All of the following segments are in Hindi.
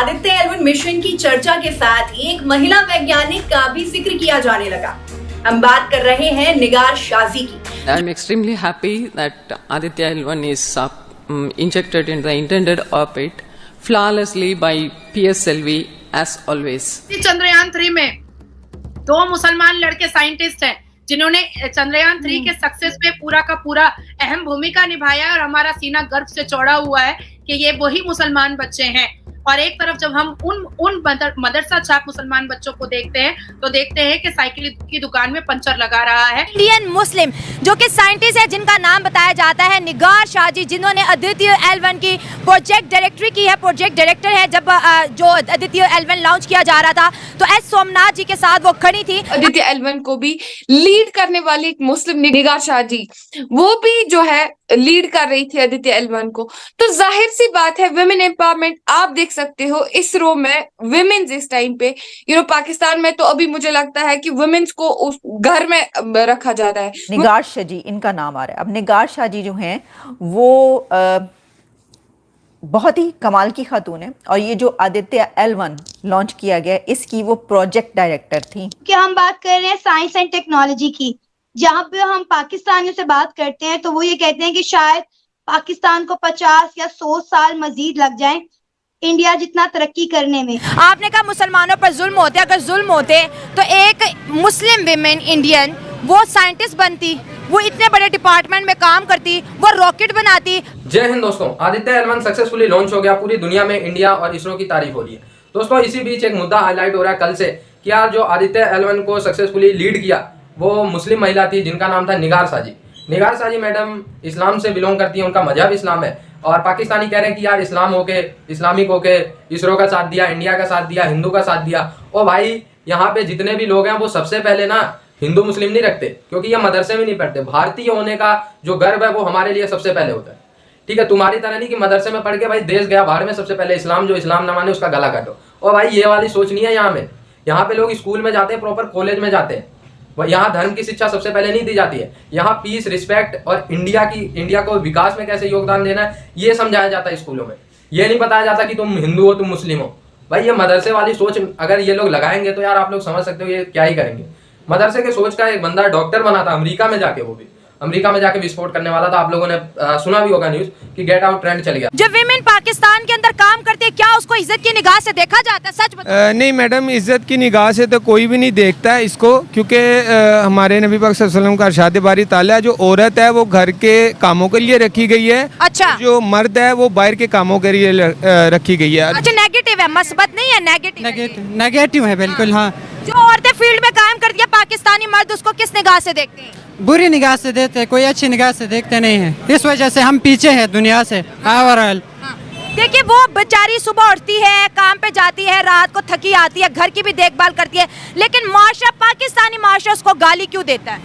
आदित्य L1 मिशन की चर्चा के साथ एक महिला वैज्ञानिक का भी जिक्र किया जाने लगा। हम बात कर रहे हैं निगार शाजी की। I am extremely happy that Aditya L1 is injected in the intended orbit flawlessly by PSLV as always. Chandrayaan 3 में 2 मुसलमान लड़के साइंटिस्ट हैं जिन्होंने चंद्रयान 3 के सक्सेस में पूरा का पूरा अहम भूमिका निभाया है और हमारा सीना गर्व से चौड़ा हुआ है कि ये वही मुसलमान बच्चे हैं। और एक तरफ जब हम उन मदरसा छाप मुसलमान बच्चों को देखते हैं तो देखते हैं कि साइकिल की दुकान में पंचर लगा रहा है। इंडियन मुस्लिम जो कि साइंटिस्ट है जिनका नाम बताया जाता है निगार शाजी, जिन्होंने आदित्य L1 की प्रोजेक्ट डायरेक्टरी की है, प्रोजेक्ट डायरेक्टर है। जब जो आदित्य L1 लॉन्च किया जा रहा था तो एस सोमनाथ जी के साथ वो खड़ी थी। आदित्य L1 को भी लीड करने वाली एक मुस्लिम निगार शाजी, वो भी जो है लीड कर रही थी आदित्य L1 को। तो जाहिर सी बात है विमेन एम्पावरमेंट आप देख सकते हो इसरो में विमेन्स इस टाइम पे पाकिस्तान में तो अभी मुझे लगता है कि विमेन्स को उस घर में रखा जाता है। निगार शाजी इनका नाम आ रहा है। अब निगार शाजी जो हैं वो बहुत ही कमाल की खातून है और ये जो आदित्य L1 लॉन्च किया गया इसकी वो प्रोजेक्ट डायरेक्टर थी। कि हम बात कर रहे हैं साइंस एंड टेक्नोलॉजी की, जहाँ पे हम पाकिस्तानियों से बात करते हैं तो वो ये कहते हैं कि शायद पाकिस्तान को 50 या 100 साल मजीद लग जाएं इंडिया जितना तरक्की करने में। आपने कहा मुसलमानों पर जुल्म होते, अगर जुल्म होते तो एक मुस्लिम विमेन इंडियन वो साइंटिस्ट बनती, वो इतने बड़े डिपार्टमेंट में काम करती, वो रॉकेट बनाती। जय हिंद दोस्तों, आदित्य L1 सक्सेसफुली लॉन्च हो गया, पूरी दुनिया में इंडिया और इसरो की तारीफ हो रही है। दोस्तों इसी बीच एक मुद्दा हाईलाइट हो रहा है कल से कि यार जो आदित्य L1 को सक्सेसफुली लीड किया वो मुस्लिम महिला थी जिनका नाम था निगार शाजी। निगार शाजी मैडम इस्लाम से बिलोंग करती है, उनका मजहब इस्लाम है और पाकिस्तानी कह रहे हैं कि यार इस्लाम होके इस्लामिक होके इसरो का साथ दिया, इंडिया का साथ दिया, हिंदू का साथ दिया। और भाई यहाँ पे जितने भी लोग हैं वो सबसे पहले ना हिंदू मुस्लिम नहीं रखते, क्योंकि ये मदरसे में नहीं पढ़ते। भारतीय होने का जो गर्व है वो हमारे लिए सबसे पहले होता है। ठीक है, तुम्हारी तरह नहीं कि मदरसे में पढ़ के भाई देश गया बाहर में सबसे पहले इस्लाम, जो इस्लाम न माने उसका गला काटो। और भाई ये वाली सोच नहीं है यहाँ में। यहाँ पे लोग स्कूल में जाते हैं, प्रॉपर कॉलेज में जाते हैं, यहाँ धर्म की शिक्षा सबसे पहले नहीं दी जाती है। यहाँ पीस, रिस्पेक्ट और इंडिया को विकास में कैसे योगदान देना है ये समझाया जाता है स्कूलों में। ये नहीं बताया जाता कि तुम हिंदू हो, तुम मुस्लिम हो। भाई ये मदरसे वाली सोच अगर ये लोग लगाएंगे तो यार आप लोग समझ सकते हो ये क्या ही करेंगे। मदरसे के सोच का एक बंदा डॉक्टर बना था अमेरिका में जाके, वो भी अमेरिका में जाके विस्फोट करने वाला था। आप लोगों ने सुना भी होगा न्यूज कि गेट आउट ट्रेंड चल गया। जब विमेन पाकिस्तान के अंदर काम करते हैं क्या उसको इज्जत की निगाह से देखा जाता है? सच बताओ। नहीं मैडम, इज्जत की निगाह से तो कोई भी नहीं देखता है इसको, क्योंकि हमारे नबी पाक सल्लल्लाहु अलैहि वसल्लम का इरशाद बारी ताला, जो औरत है वो घर के कामों के लिए रखी गई है। अच्छा। जो मर्द है वो बाहर के कामों के लिए रखी गई है। अच्छा, नेगेटिव है, मस्बत नहीं है, नेगेटिव है बिल्कुल। हाँ, जो औरतें फील्ड में काम करती है पाकिस्तानी मर्द उसको किस निगाह से देखते हैं? बुरी निगाह से देखते हैं, कोई अच्छी निगाह से देखते नहीं है। इस वजह से हम पीछे हैं दुनिया से ओवरऑल। देखिए वो बेचारी सुबह उठती है, काम पे जाती है, रात को थकी आती है, घर की भी देखभाल करती है, लेकिन माशरा, पाकिस्तानी माशरा उसको गाली क्यों देता है?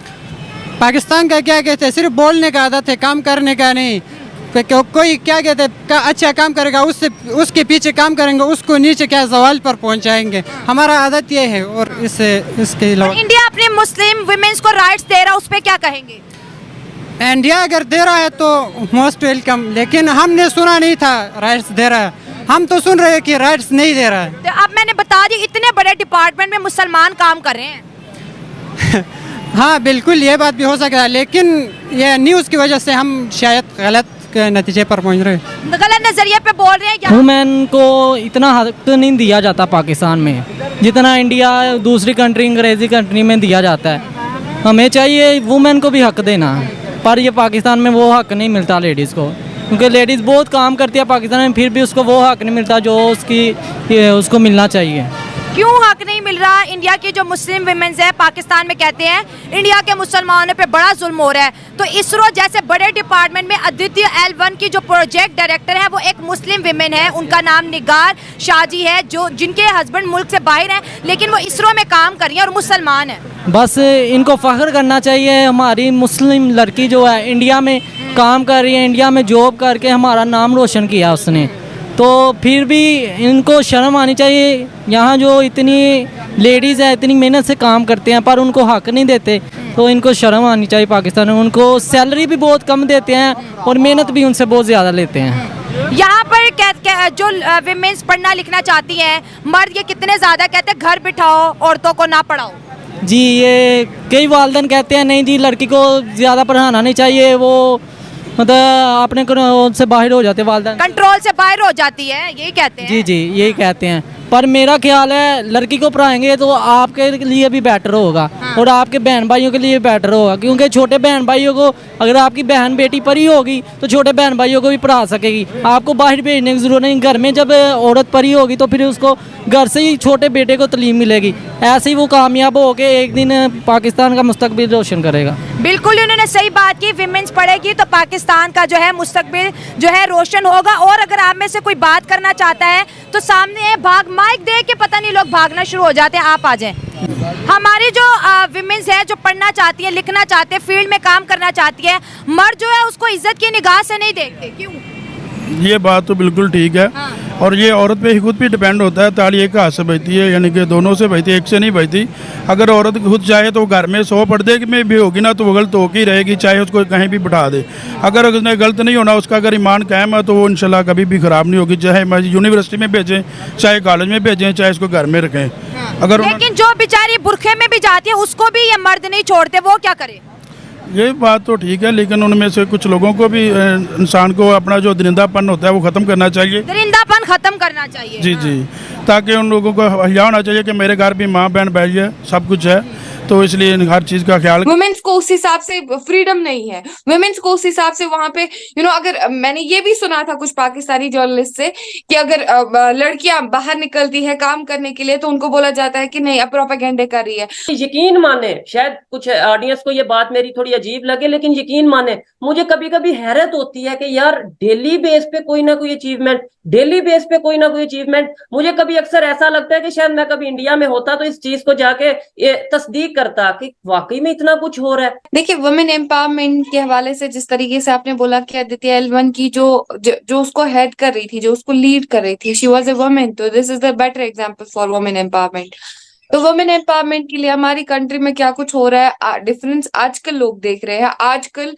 पाकिस्तान का क्या कहते हैं, सिर्फ बोलने का आदत है, काम करने का नहीं। कोई क्या कहते हैं अच्छा काम करेगा उसके पीछे काम करेंगे, उसको नीचे क्या ज़वाल पर पहुंचाएंगे। हमारा आदत ये है। और इसके अलावा इंडिया अपने मुस्लिम विमेंस को राइट्स दे रहा है, उस पे क्या कहेंगे? इंडिया अगर दे रहा है तो मोस्ट वेलकम, लेकिन हमने सुना नहीं था राइट्स दे रहा है। हम तो सुन रहे हैं कि राइट्स नहीं दे रहा है। तो अब मैंने बता दी इतने बड़े डिपार्टमेंट में मुसलमान काम कर रहे हैं। हाँ बिल्कुल, ये बात भी हो सकता है, लेकिन ये न्यूज़ की वजह से हम शायद गलत के नतीजे पर पहुंच रहे हैं, गलत नजरिए पे बोल रहे हैं। वुमेन को इतना हक नहीं दिया जाता पाकिस्तान में जितना इंडिया दूसरी कंट्री, अंग्रेजी कंट्री में दिया जाता है। हमें चाहिए वुमेन को भी हक देना, पर ये पाकिस्तान में वो हक नहीं मिलता लेडीज़ को, क्योंकि लेडीज़ बहुत काम करती है पाकिस्तान में, फिर भी उसको वो हक नहीं मिलता जो उसको मिलना चाहिए। क्यों हक नहीं मिल रहा? इंडिया की जो मुस्लिम विमेन्स है पाकिस्तान में कहते हैं इंडिया के मुसलमानों पे बड़ा जुल्म हो रहा है, तो इसरो जैसे बड़े डिपार्टमेंट में आदित्य L1 की जो प्रोजेक्ट डायरेक्टर है वो एक मुस्लिम विमेन है, उनका नाम निगार शाजी है, जो जिनके हस्बैंड मुल्क से बाहर हैं, लेकिन वो इसरो में काम कर रही है और मुसलमान है। बस इनको फ़ख्र करना चाहिए, हमारी मुस्लिम लड़की जो है इंडिया में काम कर रही है, इंडिया में जॉब करके हमारा नाम रोशन किया उसने। तो फिर भी इनको शर्म आनी चाहिए। यहाँ जो इतनी लेडीज़ है इतनी मेहनत से काम करते हैं पर उनको हक नहीं देते, तो इनको शर्म आनी चाहिए पाकिस्तान में। उनको सैलरी भी बहुत कम देते हैं और मेहनत भी उनसे बहुत ज़्यादा लेते हैं। यहाँ पर जो विमेंस पढ़ना लिखना चाहती हैं, मर्द ये कितने ज़्यादा कहते हैं घर बिठाओ, औरतों को ना पढ़ाओ। जी, ये कई वालिदैन कहते हैं नहीं जी लड़की को ज़्यादा पढ़ाना नहीं चाहिए, वो मतलब अपने कंट्रोल से बाहर हो जाते हैं, वालिदैन कंट्रोल से बाहर हो जाती है, यही कहते हैं। जी जी यही कहते हैं। पर मेरा ख्याल है लड़की को पढ़ाएंगे तो आपके लिए भी बेटर होगा। हाँ। और आपके बहन भाइयों के लिए बेटर होगा, क्योंकि छोटे बहन भाइयों को अगर आपकी बहन बेटी पढ़ी होगी तो छोटे बहन भाइयों को भी पढ़ा सकेगी। आपको बाहर भेजने की जरूरत नहीं, घर में जब औरत पढ़ी होगी तो फिर उसको घर से ही छोटे बेटे को तालीम मिलेगी। ऐसे ही वो कामयाब होकर एक दिन पाकिस्तान का मुस्तकबिल रोशन करेगा। बिल्कुल उन्होंने सही बात की, विमेंस पढ़ेगी तो पाकिस्तान का जो है मुस्तकबिल जो है रोशन होगा। और अगर आप में से कोई बात करना चाहता है तो सामने है, भाग माइक दे के पता नहीं लोग भागना शुरू हो जाते हैं, आप आ जाएं। हमारी जो विमेंस है जो पढ़ना चाहती है, लिखना चाहती है, फील्ड में काम करना चाहती है, मर्द जो है उसको इज्जत की निगाह से नहीं देखते, क्यों? ये बात तो बिल्कुल ठीक है। हाँ। और ये औरत पे ही खुद भी डिपेंड होता है, ताली एक हाथ से बजती है, यानी कि दोनों से बजती है, एक से नहीं बजती। अगर औरत खुद चाहे तो घर में 100 पर्दे में भी होगी ना तो वो गलत होकर ही रहेगी, चाहे उसको कहीं भी बिठा दे। अगर उसने गलत नहीं होना, उसका अगर ईमान कायम है तो वो इंशाल्लाह कभी भी ख़राब नहीं होगी, चाहे यूनिवर्सिटी में भेजें, चाहे कॉलेज में भेजें, चाहे इसको घर में रखें। हाँ। अगर लेकिन जो बेचारी बुरखे में भी जाती है उसको भी ये मर्द नहीं छोड़ते, वो क्या करे? ये बात तो ठीक है, लेकिन उनमें से कुछ लोगों को भी इंसान को अपना जो दरिंदापन होता है वो ख़त्म करना चाहिए। दरिंदापन ख़त्म करना चाहिए। जी जी, ताकि उन लोगों को हया होना चाहिए कि मेरे घर भी माँ बहन भाई है, सब कुछ है, तो इसलिए हर चीज का ख्याल। वुमेन्स को उस हिसाब से फ्रीडम नहीं है, वुमेन्स को उस हिसाब से वहां पे अगर मैंने ये भी सुना था कुछ पाकिस्तानी जर्नलिस्ट से कि अगर लड़कियां बाहर निकलती है काम करने के लिए तो उनको बोला जाता है कि नहीं अब प्रोपेगेंडा कर रही है। यकीन माने, शायद कुछ ऑडियंस को ये बात मेरी थोड़ी अजीब लगे, लेकिन यकीन माने मुझे कभी कभी हैरत होती है कि यार डेली बेस पे कोई ना कोई अचीवमेंट, डेली बेस पे कोई ना कोई अचीवमेंट। मुझे कभी अक्सर ऐसा लगता है कि शायद मैं कभी इंडिया में होता तो इस चीज को जाके ये तस्दीक करता कि वाकई में इतना कुछ हो रहा है। देखिए, वुमेन एम्पावरमेंट के हवाले से जिस तरीके से आपने बोला कि आदित्य L1 की जो उसको हेड कर रही थी, जो उसको लीड कर रही थी, शी वाज अ वुमेन, तो this is the better example for women empowerment. तो वुमेन एम्पावरमेंट के लिए हमारी कंट्री में क्या कुछ हो रहा है, डिफरेंस आजकल लोग देख रहे हैं। आजकल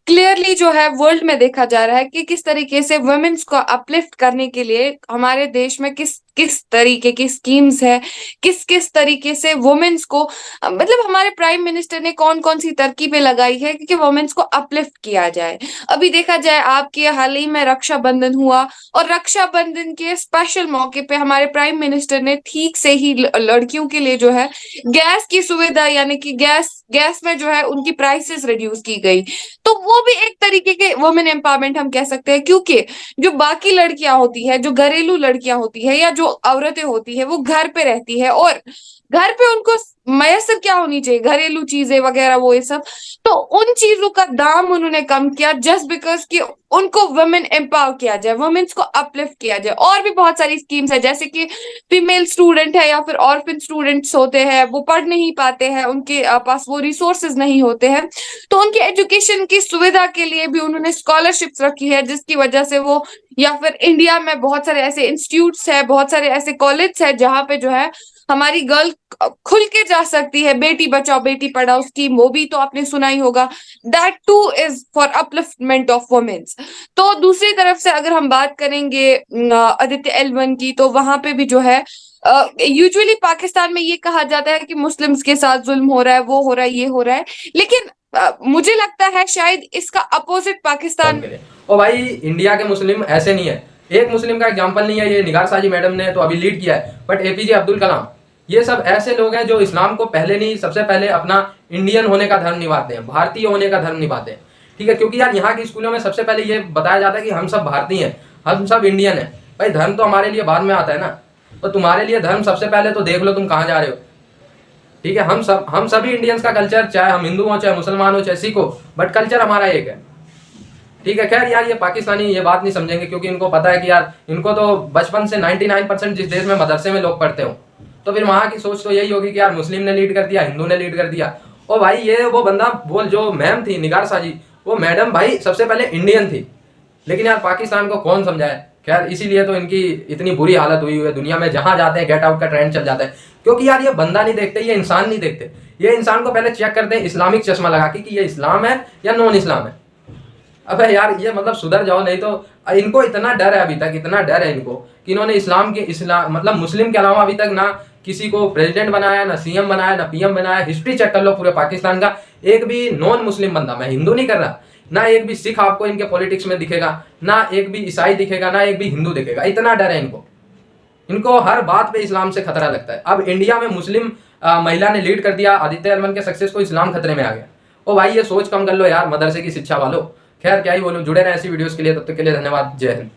क्लियरली जो है वर्ल्ड में देखा जा रहा है कि किस तरीके से वुमेन्स को अपलिफ्ट करने के लिए हमारे देश में किस तरीके की स्कीम्स है, किस तरीके से वुमेन्स को मतलब हमारे प्राइम मिनिस्टर ने कौन कौन सी तरकीबें लगाई है कि वुमेन्स को अपलिफ्ट किया जाए। अभी देखा जाए आपके हाल ही में रक्षाबंधन हुआ और रक्षाबंधन के स्पेशल मौके पे हमारे प्राइम मिनिस्टर ने ठीक से ही लड़कियों के लिए जो है गैस की सुविधा, यानी कि गैस में जो है उनकी प्राइसेस रिड्यूस की गई। तो वो भी एक तरीके के वुमेन एम्पावरमेंट हम कह सकते हैं, क्योंकि जो बाकी लड़कियां होती है, जो घरेलू लड़कियां होती है या जो औरतें होती है, वो घर पे रहती है और घर पे उनको मयसर क्या होनी चाहिए, घरेलू चीजें वगैरह वो ये सब, तो उन चीजों का दाम उन्होंने कम किया जस्ट बिकॉज कि उनको वुमेन एम्पावर किया जाए, वुमेन्स को अपलिफ्ट किया जाए। और भी बहुत सारी स्कीम्स है, जैसे कि फीमेल स्टूडेंट है या फिर ऑर्फन स्टूडेंट्स होते हैं, वो पढ़ नहीं पाते हैं, उनके पास वो रिसोर्सेज नहीं होते हैं, तो उनकी एजुकेशन की सुविधा के लिए भी उन्होंने स्कॉलरशिप्स रखी है, जिसकी वजह से वो, या फिर इंडिया में बहुत सारे ऐसे इंस्टीट्यूट्स है, बहुत सारे ऐसे कॉलेज है जहाँ पे जो है हमारी गर्ल खुल के जा सकती है। बेटी बचाओ बेटी पढ़ाओ स्कीम, वो भी तो आपने सुना ही होगा, that too is for upliftment of womens. तो दूसरी तरफ से अगर हम बात करेंगे आदित्य L1 की, तो वहां पे भी जो है यूजुअली पाकिस्तान में ये कहा जाता है कि मुस्लिम्स के साथ जुल्म हो रहा है, वो हो रहा है, ये हो रहा है, लेकिन मुझे लगता है शायद इसका अपोजिट पाकिस्तान। और भाई इंडिया के मुस्लिम ऐसे नहीं है, एक मुस्लिम का एग्जांपल नहीं है, ये निगार शाजी मैडम ने तो अभी लीड किया है, बट APJ अब्दुल कलाम, ये सब ऐसे लोग हैं जो इस्लाम को पहले नहीं, सबसे पहले अपना इंडियन होने का धर्म निभाते हैं, भारतीय होने का धर्म निभाते हैं। ठीक है, क्योंकि यार यहाँ के स्कूलों में सबसे पहले ये बताया जाता है कि हम सब भारतीय हैं, हम सब इंडियन हैं। भाई धर्म तो हमारे लिए बाद में आता है ना, तो तुम्हारे लिए धर्म सबसे पहले तो देख लो तुम कहाँ जा रहे हो। ठीक है, हम सभी इंडियंस का कल्चर, चाहे हम हिंदू हो, चाहे मुसलमान हो, चाहे सिख हो, बट कल्चर हमारा एक है। ठीक है, खैर यार ये पाकिस्तानी ये बात नहीं समझेंगे, क्योंकि इनको पता है कि यार इनको तो बचपन से 99% जिस देश में मदरसे में लोग पढ़ते हो, तो फिर वहाँ की सोच तो यही होगी कि यार मुस्लिम ने लीड कर दिया, हिंदू ने लीड कर दिया। और भाई ये वो बंदा जो मैम थी निगार शाजी, वो मैडम भाई सबसे पहले इंडियन थी, लेकिन यार पाकिस्तान को कौन समझाए। खैर इसीलिए तो इनकी इतनी बुरी हालत हुई है, दुनिया में जहाँ जाते हैं गेट आउट का ट्रेंड चल जाता है, क्योंकि यार ये बंदा नहीं देखते, ये इंसान नहीं देखते, ये इंसान को पहले चेक करते हैं इस्लामिक चश्मा लगा कि ये इस्लाम है या नॉन इस्लाम है। अबे यार ये मतलब सुधर जाओ, नहीं तो इनको इतना डर है अभी तक, इतना डर है इनको कि इन्होंने इस्लाम मतलब मुस्लिम के अलावा अभी तक ना किसी को प्रेसिडेंट बनाया, ना सीएम बनाया, ना पीएम बनाया। हिस्ट्री चेक कर लो पूरे पाकिस्तान का, एक भी नॉन मुस्लिम बंदा, मैं हिंदू नहीं कर रहा, ना एक भी सिख आपको इनके पॉलिटिक्स में दिखेगा, ना एक भी ईसाई दिखेगा, ना एक भी हिंदू दिखेगा। इतना डर है इनको, इनको हर बात पे इस्लाम से खतरा लगता है। अब इंडिया में मुस्लिम महिला ने लीड कर दिया आदित्य एल1 के सक्सेस को, इस्लाम खतरे में आ गया। ओ भाई ये सोच कम कर लो यार, मदरसे की शिक्षा वालों। खैर क्या ही बोलूं, जुड़े रहे ऐसी वीडियोस के लिए, तब तक के लिए धन्यवाद, जय हिंद।